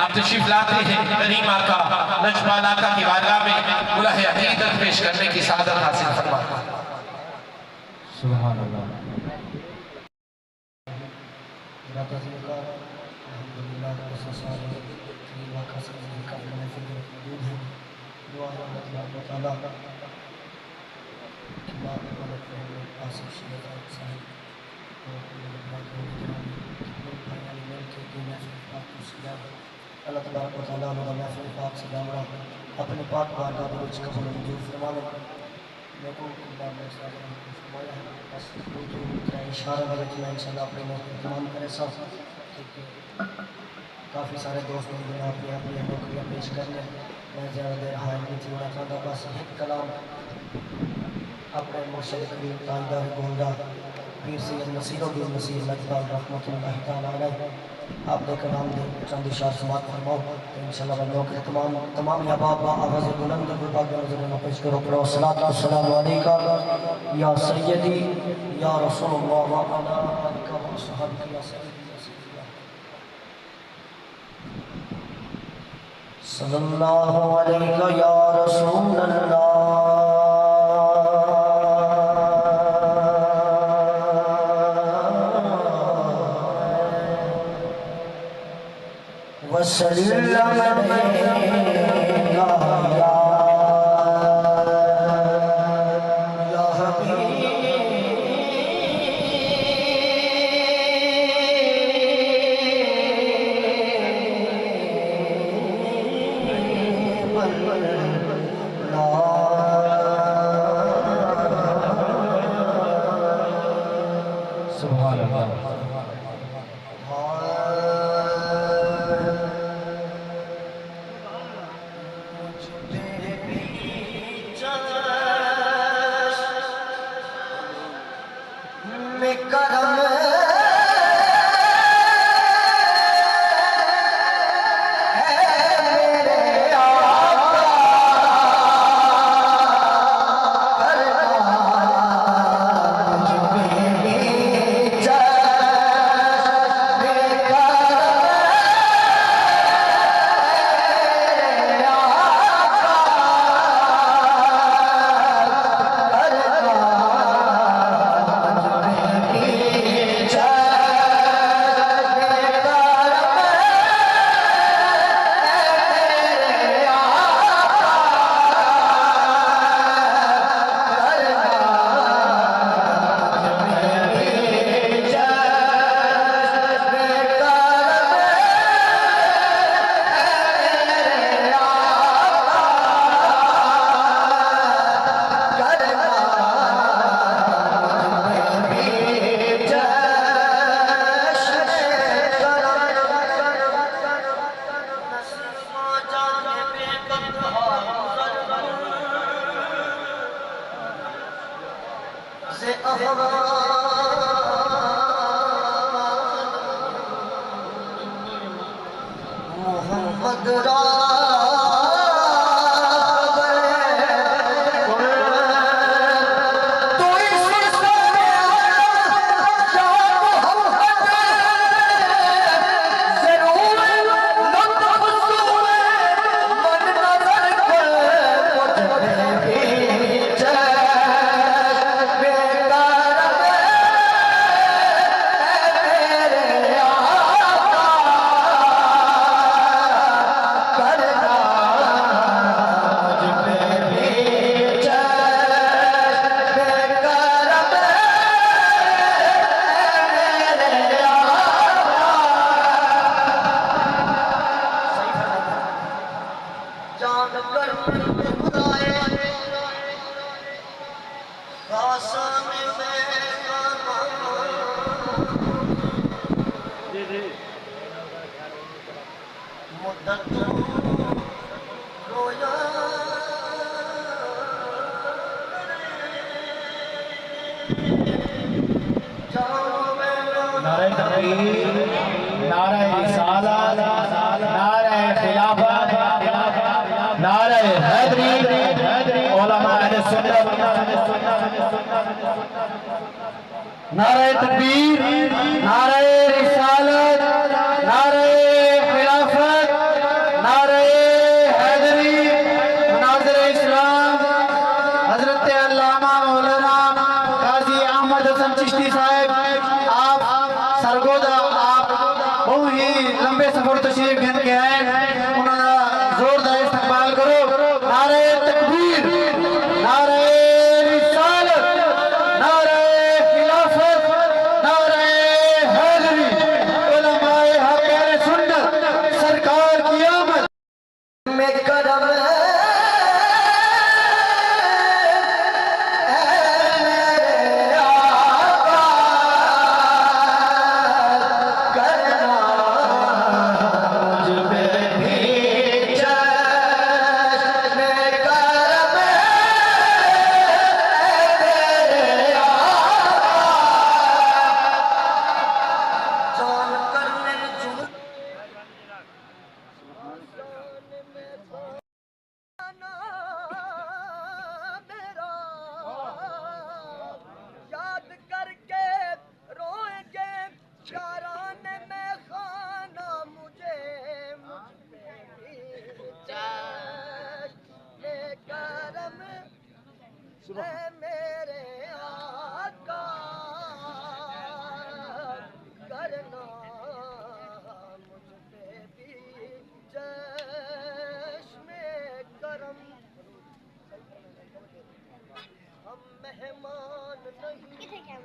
आप तशरीफ लाते हैं करीम आका नजमान आका की बारगाह में गुलाह अकीदत पेश करने की सादत हासिल फरमा। सुभान अल्लाह। अल्लाह तबारक व तआला महफिल पाक से दामड़ा अपने पाक बारगाह में कुछ कबूल मंजूर फरमावे। मेरे को खुदा में फरमाया है बस जो क्या इशारा लगे कि मैं इंशाल्लाह अपने मौके तमाम करे सब काफ़ी सारे दोस्त हैं जो अपनी अपनी नौकरियाँ पेश करने मैं ज़्यादा देर हायर नहीं थी होना चाहता बस एक कलाम अपने मुर्शिद करीम ताजदार गोंदा पीर सैयद नसीरुद्दीन नसीर लजपाल रहमतुल्लाह तआला अलैह आप दे कलाम दे चंद इशार समात फरमाओ तो इंशाल्लाह मैं मौके तमाम या बाबा आवाज़ बुलंद गुरबाग नजर न पेश करो पढ़ो सलात व सलाम अलैका या सय्यदी या रसूलुल्लाह व अला आलिका व असहाबिका या सय्यदी सल्लल्लाहु अलैका या रसूलल्लाह वसल्लम अलैका या सुभान अल्लाह। नारे तकबीर, नारे रिसालत, नारे खिलाफत, नारे हैदरी, उलमा अहले सुन्नत, नारे तकबीर, नारे रिसालत, नारे खिलाफत, लंबे सफर तशरीफ गिन के आए उन्होंने जोरदार इस्तकबाल करो। नारे तकबीर, नारे रिसालत, नारे खिलाफत, नारे हैदरी, उलमाए हक अहले सुन्नत, सरकार की आमद में करम याद करके रोएंगे याराने में खाना मुझे करम है मेरे आका करना मुझ पे भी चश्मे करम। हम मेहमान नहीं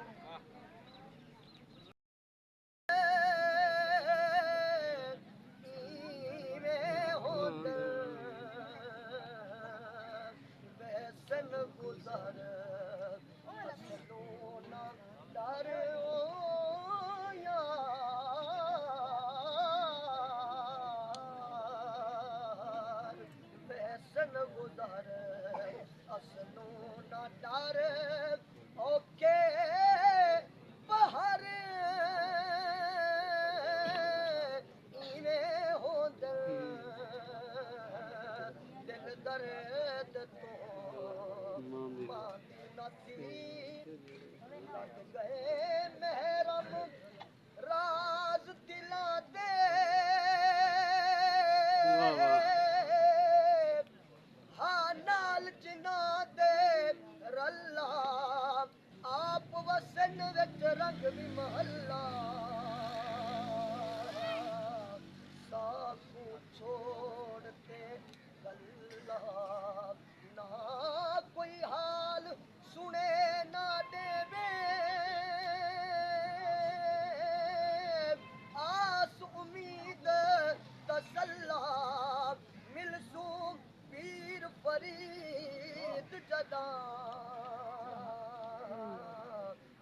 वैसन गुजर असलोना डर यार वैसन गुजर असलोना डर ओके बाहर इन्हें हो दिल दर्द तो मांगी नथी लग गए महरम राज दिला दे हाँ नाल जिना दे रल्ला आप वसन विच रंग भी महला साकू छोड़ते गल्ला ना कोई हाल सुने ना देवे आस उम्मीद तसल्ला मिलसू पीर फरीद जदा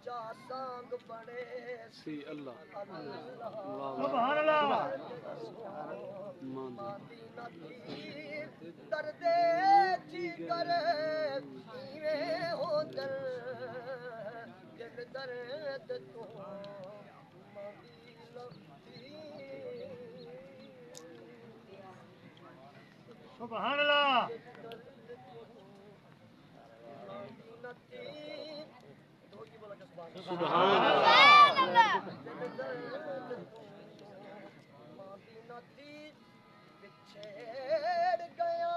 जा संग बड़े सी अल्लाह सुभान अल्लाह मदीना तीर दर्दे जिगर इवे हो दिल दर्द तो मदीना तीर सुभान अल्लाह। मदीना तीर सुभान मदीना तीर पिछेड़ गया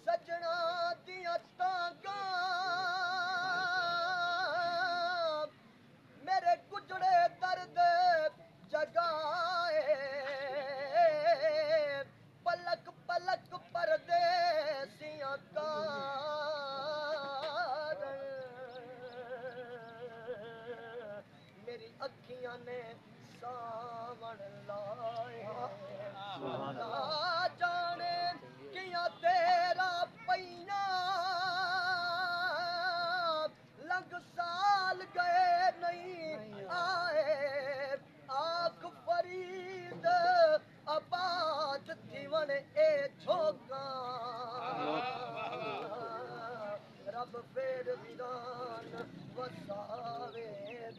सजना दिया तांगा मेरे गुजरे दर्द जगाए पलक पलक परदेसियां का मेरी अखियां ने सावन लाया ना जाने किया तेरा पैया लंग साल गए नहीं आए आख फरीद आबाद थीवन ए झोंका रब फेर वीरान वसावे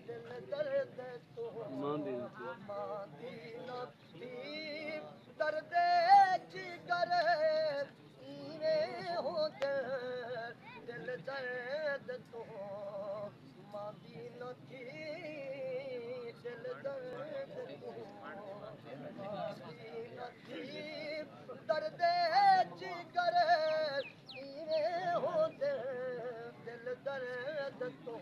दिल दर्द तो मदीना तीर दर्द जिगर इवे हो दिल दर्द तो मदीना तीर दिल दर्द तो मदीना तीर दर्द जिगर इवे हो दिल दर्द तो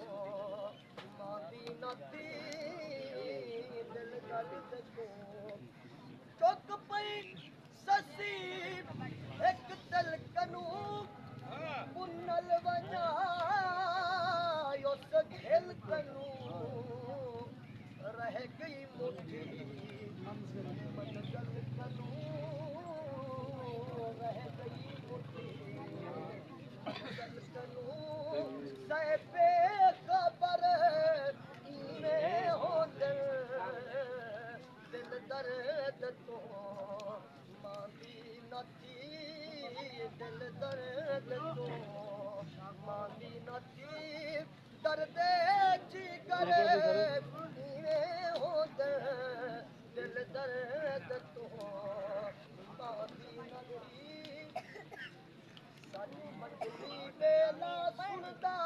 नथी दिल दर्द तो मांदी नथी दर्द जिगर नीवे होंदे दिल दर्द तो मांदी नथी साडी मंजली वेला सुनदा